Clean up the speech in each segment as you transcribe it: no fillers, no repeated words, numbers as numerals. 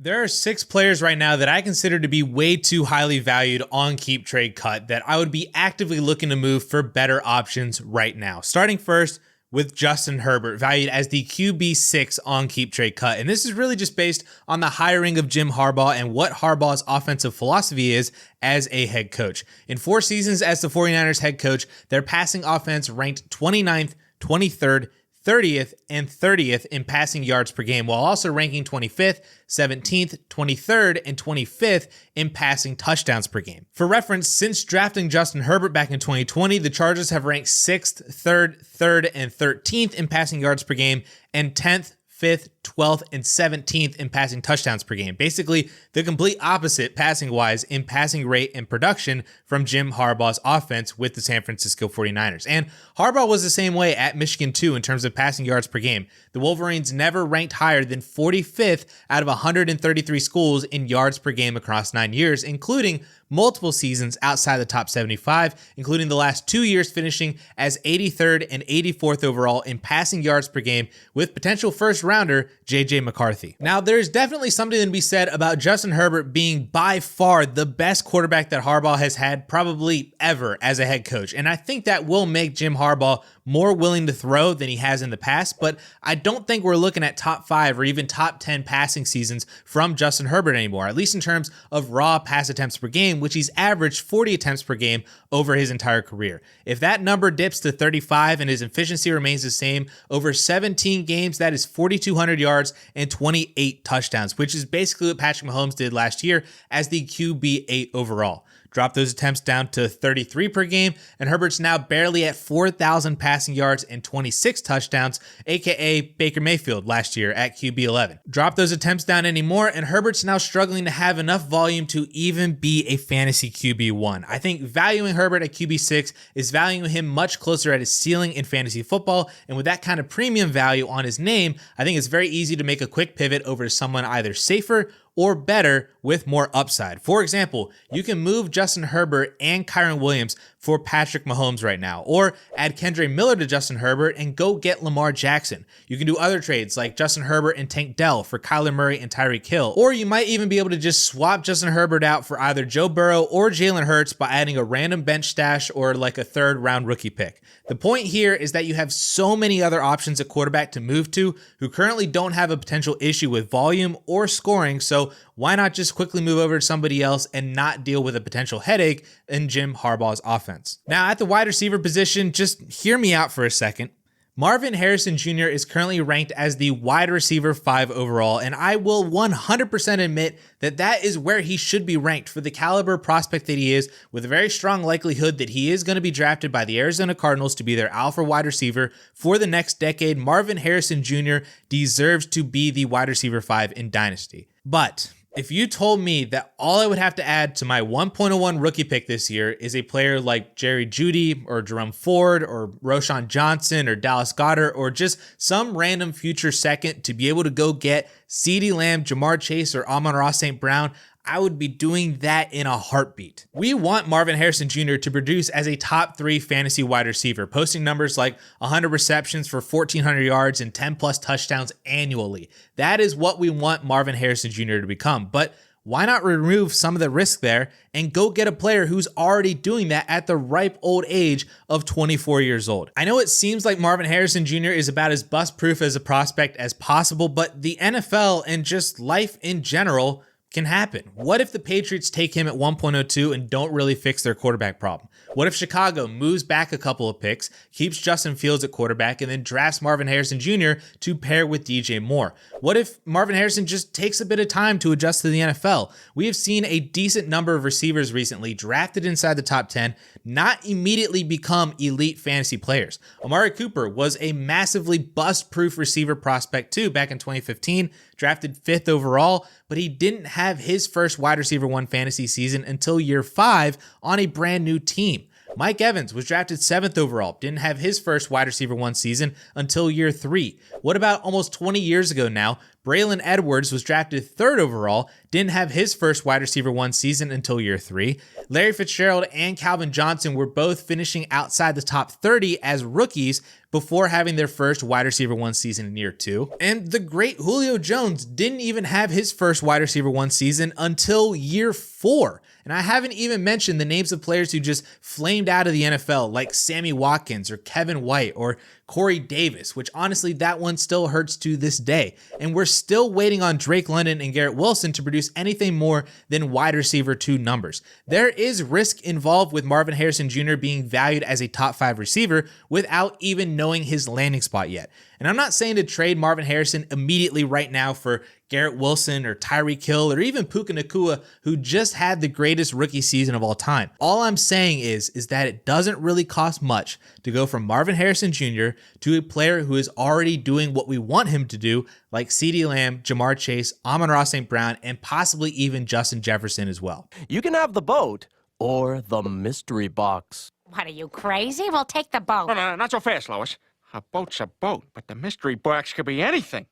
There are 6 players right now that I consider to be way too highly valued on keep trade cut that I would be actively looking to move for better options right now. Starting first with Justin Herbert, valued as the QB6 on keep trade cut. And this is really just based on the hiring of Jim Harbaugh and what Harbaugh's offensive philosophy is as a head coach. In 4 seasons as the 49ers head coach, their passing offense ranked 29th, 23rd, 30th, and 30th in passing yards per game, while also ranking 25th, 17th, 23rd, and 25th in passing touchdowns per game. For reference, since drafting Justin Herbert back in 2020, the Chargers have ranked 6th, 3rd, and 13th in passing yards per game, and 10th, 5th, 12th, and 17th in passing touchdowns per game. Basically, the complete opposite passing-wise in passing rate and production from Jim Harbaugh's offense with the San Francisco 49ers. And Harbaugh was the same way at Michigan too in terms of passing yards per game. The Wolverines never ranked higher than 45th out of 133 schools in yards per game across 9 years, including multiple seasons outside the top 75, including the last 2 years finishing as 83rd and 84th overall in passing yards per game with potential first rounder JJ McCarthy. Now, there's definitely something to be said about Justin Herbert being by far the best quarterback that Harbaugh has had probably ever as a head coach. And I think that will make Jim Harbaugh more willing to throw than he has in the past, but I don't think we're looking at top 5 or even top 10 passing seasons from Justin Herbert anymore, at least in terms of raw pass attempts per game, which he's averaged 40 attempts per game over his entire career. If that number dips to 35 and his efficiency remains the same, over 17 games, that is 4,200 yards and 28 touchdowns, which is basically what Patrick Mahomes did last year as the QB8 overall. Drop those attempts down to 33 per game, and Herbert's now barely at 4,000 passing yards and 26 touchdowns, aka Baker Mayfield last year at QB11. Drop those attempts down anymore, and Herbert's now struggling to have enough volume to even be a fantasy QB1. I think valuing Herbert at QB6 is valuing him much closer at his ceiling in fantasy football, and with that kind of premium value on his name, I think it's very easy to make a quick pivot over to someone either safer or better with more upside. For example, you can move Justin Herbert and Kyren Williams for Patrick Mahomes right now, or add Kendre Miller to Justin Herbert and go get Lamar Jackson. You can do other trades like Justin Herbert and Tank Dell for Kyler Murray and Tyreek Hill, or you might even be able to just swap Justin Herbert out for either Joe Burrow or Jalen Hurts by adding a random bench stash or like a 3rd round rookie pick. The point here is that you have so many other options at quarterback to move to who currently don't have a potential issue with volume or scoring, so why not just quickly move over to somebody else and not deal with a potential headache in Jim Harbaugh's offense? Now, at the wide receiver position, just hear me out for a second. Marvin Harrison Jr. is currently ranked as the wide receiver 5 overall, and I will 100% admit that that is where he should be ranked for the caliber prospect that he is, with a very strong likelihood that he is going to be drafted by the Arizona Cardinals to be their alpha wide receiver for the next decade. Marvin Harrison Jr. deserves to be the wide receiver 5 in Dynasty. But if you told me that all I would have to add to my 1.01 rookie pick this year is a player like Jerry Jeudy or Jerome Ford or Roschon Johnson or Dallas Goedert or just some random future second to be able to go get CeeDee Lamb, Jamar Chase, or Amon-Ra St. Brown, I would be doing that in a heartbeat. We want Marvin Harrison Jr. to produce as a top 3 fantasy wide receiver, posting numbers like 100 receptions for 1,400 yards and 10 plus touchdowns annually. That is what we want Marvin Harrison Jr. to become. But why not remove some of the risk there and go get a player who's already doing that at the ripe old age of 24 years old? I know it seems like Marvin Harrison Jr. is about as bust-proof as a prospect as possible, but the NFL and just life in general can happen. What if the Patriots take him at 1.02 and don't really fix their quarterback problem? What if Chicago moves back a couple of picks, keeps Justin Fields at quarterback, and then drafts Marvin Harrison Jr. to pair with DJ Moore? What if Marvin Harrison just takes a bit of time to adjust to the NFL? We have seen a decent number of receivers recently drafted inside the top 10 not immediately become elite fantasy players. Amari Cooper was a massively bust-proof receiver prospect too back in 2015, drafted 5th overall, but he didn't have his first wide receiver 1 fantasy season until year 5 on a brand new team. Mike Evans was drafted 7th overall, didn't have his first wide receiver 1 season until year 3. What about almost 20 years ago now, Braylon Edwards was drafted 3rd overall, didn't have his first wide receiver 1 season until year 3. Larry Fitzgerald and Calvin Johnson were both finishing outside the top 30 as rookies before having their first wide receiver 1 season in year 2. And the great Julio Jones didn't even have his first wide receiver 1 season until year 4. And I haven't even mentioned the names of players who just flamed out of the NFL, like Sammy Watkins or Kevin White or Corey Davis, which honestly, that one still hurts to this day. And we're still waiting on Drake London and Garrett Wilson to produce anything more than wide receiver 2 numbers. There is risk involved with Marvin Harrison Jr. being valued as a top 5 receiver without even knowing his landing spot yet. And I'm not saying to trade Marvin Harrison immediately right now for Garrett Wilson or Tyreek Hill or even Puka Nacua, who just had the greatest rookie season of all time. All I'm saying is that it doesn't really cost much to go from Marvin Harrison Jr. to a player who is already doing what we want him to do, like CeeDee Lamb, Jamar Chase, Amon-Ra St. Brown, and possibly even Justin Jefferson as well. You can have the boat or the mystery box. What, are you crazy? We'll take the boat. No, not so fast, Lois. A boat's a boat, but the mystery box could be anything.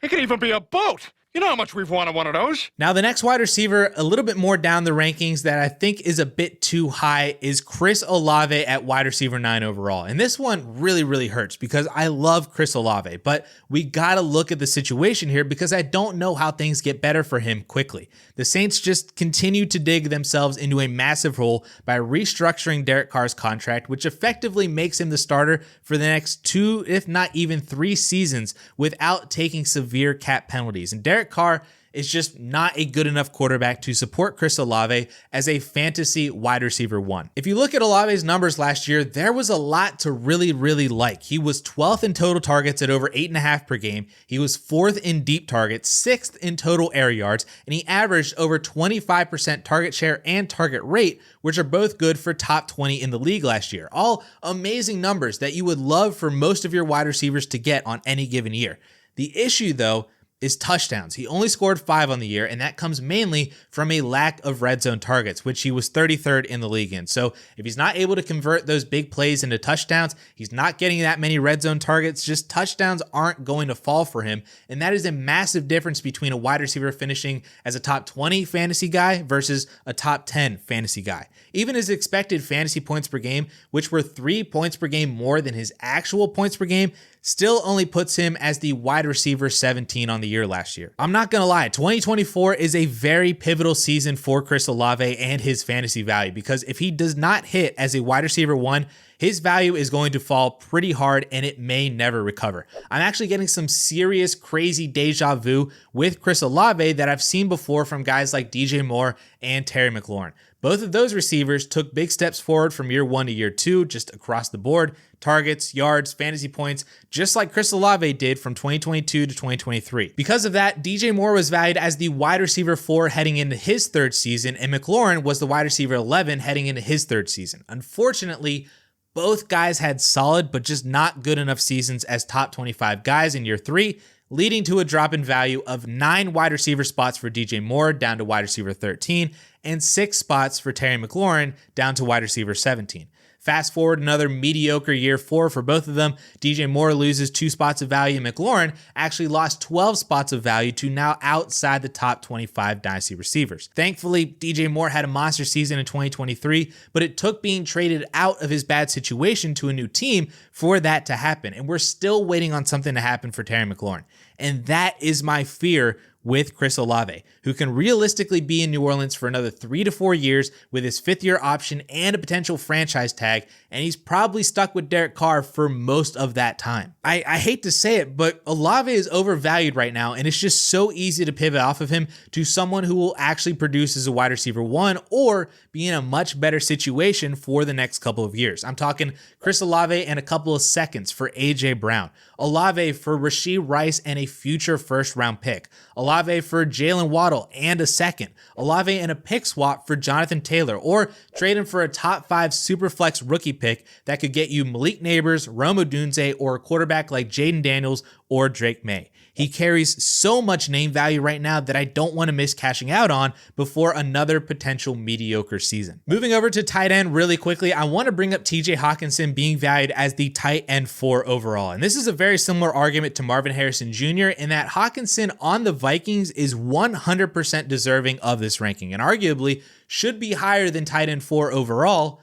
It could even be a boat. You know how much we've wanted one of those. Now, the next wide receiver, a little bit more down the rankings that I think is a bit too high, is Chris Olave at wide receiver 9 overall. And this one really hurts because I love Chris Olave, but we got to look at the situation here because I don't know how things get better for him quickly. The Saints just continue to dig themselves into a massive hole by restructuring Derek Carr's contract, which effectively makes him the starter for the next 2, if not even 3 seasons without taking severe cap penalties. And Derek Carr is just not a good enough quarterback to support Chris Olave as a fantasy wide receiver 1. If you look at Olave's numbers last year, there was a lot to really like. He was 12th in total targets at over 8.5 per game. He was 4th in deep targets, 6th in total air yards, and he averaged over 25% target share and target rate, which are both good for top 20 in the league last year. All amazing numbers that you would love for most of your wide receivers to get on any given year. The issue, though, is touchdowns. He only scored 5 on the year, and that comes mainly from a lack of red zone targets, which he was 33rd in the league in. So if he's not able to convert those big plays into touchdowns, he's not getting that many red zone targets, just touchdowns aren't going to fall for him. And that is a massive difference between a wide receiver finishing as a top 20 fantasy guy versus a top 10 fantasy guy. Even his expected fantasy points per game, which were 3 points per game more than his actual points per game, still only puts him as the wide receiver 17 on the year last year. I'm not gonna lie, 2024 is a very pivotal season for Chris Olave and his fantasy value, because if he does not hit as a wide receiver 1, his value is going to fall pretty hard and it may never recover. I'm actually getting some serious crazy deja vu with Chris Olave that I've seen before from guys like DJ Moore and Terry McLaurin. Both of those receivers took big steps forward from year 1 to year 2, just across the board. Targets, yards, fantasy points, just like Chris Olave did from 2022 to 2023. Because of that, DJ Moore was valued as the wide receiver 4 heading into his 3rd season, and McLaurin was the wide receiver 11 heading into his 3rd season. Unfortunately, both guys had solid but just not good enough seasons as top 25 guys in year 3, leading to a drop in value of 9 wide receiver spots for DJ Moore down to wide receiver 13 and 6 spots for Terry McLaurin down to wide receiver 17. Fast forward another mediocre year 4 for both of them. DJ Moore loses 2 spots of value, and McLaurin actually lost 12 spots of value to now outside the top 25 dynasty receivers. Thankfully, DJ Moore had a monster season in 2023, but it took being traded out of his bad situation to a new team for that to happen. And we're still waiting on something to happen for Terry McLaurin. And that is my fear with Chris Olave, who can realistically be in New Orleans for another 3 to 4 years with his 5th-year option and a potential franchise tag, and he's probably stuck with Derek Carr for most of that time. I hate to say it, but Olave is overvalued right now, and it's just so easy to pivot off of him to someone who will actually produce as a wide receiver 1 or be in a much better situation for the next couple of years. I'm talking Chris Olave and a couple of seconds for A.J. Brown, Olave for Rashee Rice and a future first-round pick, Olave for Jalen Waddle and a second, Olave and a pick swap for Jonathan Taylor, or trade him for a top 5 superflex rookie pick that could get you Malik Neighbors, Rome Odunze, or a quarterback like Jaden Daniels or Drake May. He carries so much name value right now that I don't want to miss cashing out on before another potential mediocre season. Moving over to tight end really quickly, I want to bring up TJ Hockenson being valued as the tight end 4 overall. And this is a very similar argument to Marvin Harrison Jr. in that Hockenson on the Vikings is 100% deserving of this ranking and arguably should be higher than tight end 4 overall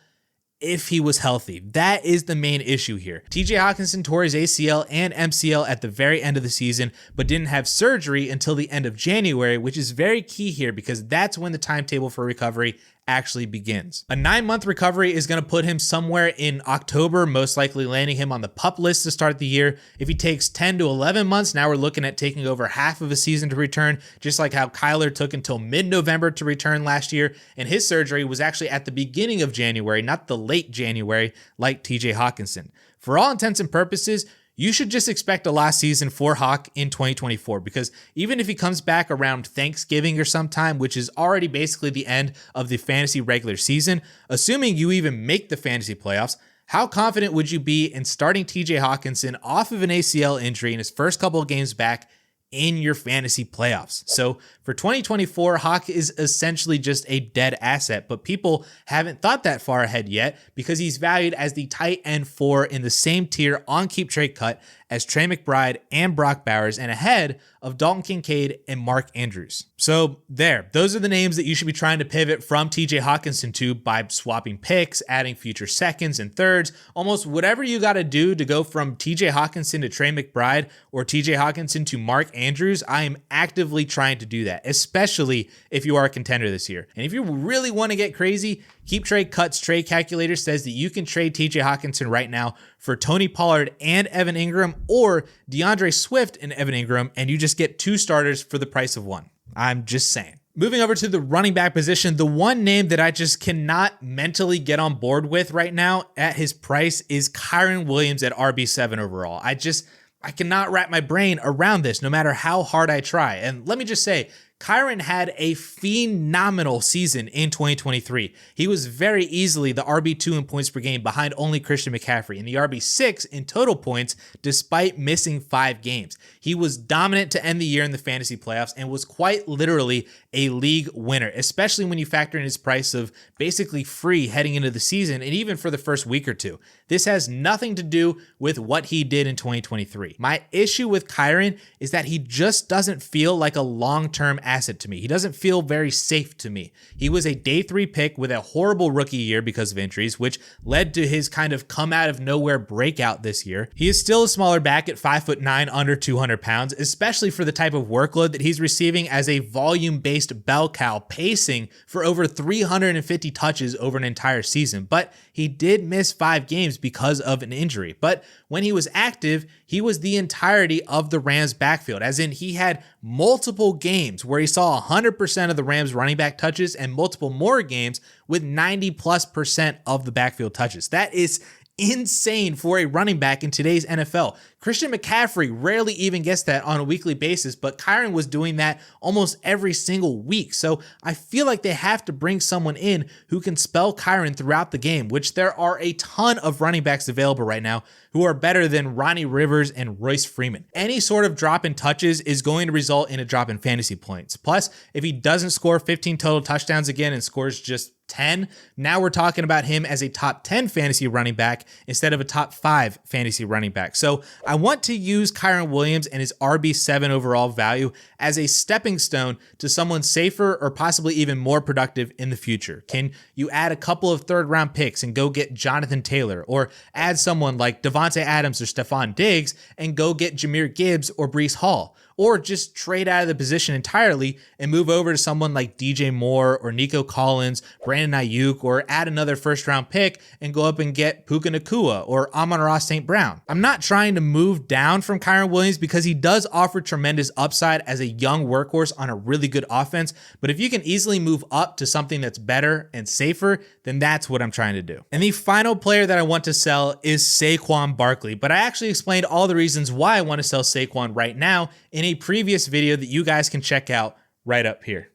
if he was healthy. That is the main issue here. TJ Hockenson tore his ACL and MCL at the very end of the season, but didn't have surgery until the end of January, which is very key here because that's when the timetable for recovery actually begins. A 9-month recovery is going to put him somewhere in October, most likely landing him on the PUP list to start the year. If he takes 10 to 11 months, now we're looking at taking over half of a season to return, just like how Kyler took until mid-November to return last year, and his surgery was actually at the beginning of January, not the late January like TJ Hockenson. For all intents and purposes, you should just expect a last season for Hawk in 2024 because even if he comes back around Thanksgiving or sometime, which is already basically the end of the fantasy regular season, assuming you even make the fantasy playoffs, how confident would you be in starting TJ Hockenson off of an ACL injury in his first couple of games back in your fantasy playoffs? So for 2024, Hawk is essentially just a dead asset, but people haven't thought that far ahead yet because he's valued as the tight end 4 in the same tier on Keep Trade Cut as Trey McBride and Brock Bowers and ahead of Dalton Kincaid and Mark Andrews. So those are the names that you should be trying to pivot from TJ Hockenson to by swapping picks, adding future seconds and thirds, almost whatever you got to do to go from TJ Hockenson to Trey McBride or TJ Hockenson to Mark Andrews. I am actively trying to do that, especially if you are a contender this year. And if you really want to get crazy, Keep Trade Cut's trade calculator says that you can trade TJ Hockenson right now for Tony Pollard and Evan Ingram or DeAndre Swift and Evan Ingram, and you just get 2 starters for the price of 1. I'm just saying. Moving over to the running back position, the one name that I just cannot mentally get on board with right now at his price is Kyren Williams at RB7 overall. I cannot wrap my brain around this no matter how hard I try. And let me just say, Kyren had a phenomenal season in 2023. He was very easily the RB2 in points per game behind only Christian McCaffrey and the RB6 in total points despite missing 5 games. He was dominant to end the year in the fantasy playoffs and was quite literally a league winner, especially when you factor in his price of basically free heading into the season and even for the first week or two. This has nothing to do with what he did in 2023. My issue with Kyren is that he just doesn't feel like a long-term asset to me. He doesn't feel very safe to me. He was a day 3 pick with a horrible rookie year because of injuries, which led to his kind of come out of nowhere breakout this year. He is still a smaller back at 5'9", under 200 pounds, especially for the type of workload that he's receiving as a volume-based bell cow, pacing for over 350 touches over an entire season. But he did miss 5 games because of an injury. But when he was active, he was the entirety of the Rams backfield, as in he had multiple games where he saw 100% of the Rams running back touches and multiple more games with 90+% of the backfield touches. That is insane for a running back in today's NFL. Christian McCaffrey rarely even gets that on a weekly basis, but Kyren was doing that almost every single week. So I feel like they have to bring someone in who can spell Kyren throughout the game, which there are a ton of running backs available right now who are better than Ronnie Rivers and Royce Freeman. Any sort of drop in touches is going to result in a drop in fantasy points. Plus, if he doesn't score 15 total touchdowns again and scores just 10, now we're talking about him as a top 10 fantasy running back instead of a top 5 fantasy running back. So I want to use Kyren Williams and his RB7 overall value as a stepping stone to someone safer or possibly even more productive in the future. Can you add a couple of 3rd round picks and go get Jonathan Taylor, or add someone like Devontae Adams or Stephon Diggs and go get Jahmyr Gibbs or Breece Hall? Or just trade out of the position entirely and move over to someone like DJ Moore or Nico Collins, Brandon Ayuk, or add another 1st round pick and go up and get Puka Nacua or Amon-Ra St. Brown. I'm not trying to move down from Kyren Williams because he does offer tremendous upside as a young workhorse on a really good offense, but if you can easily move up to something that's better and safer, then that's what I'm trying to do. And the final player that I want to sell is Saquon Barkley, but I actually explained all the reasons why I want to sell Saquon right now in a previous video that you guys can check out right up here.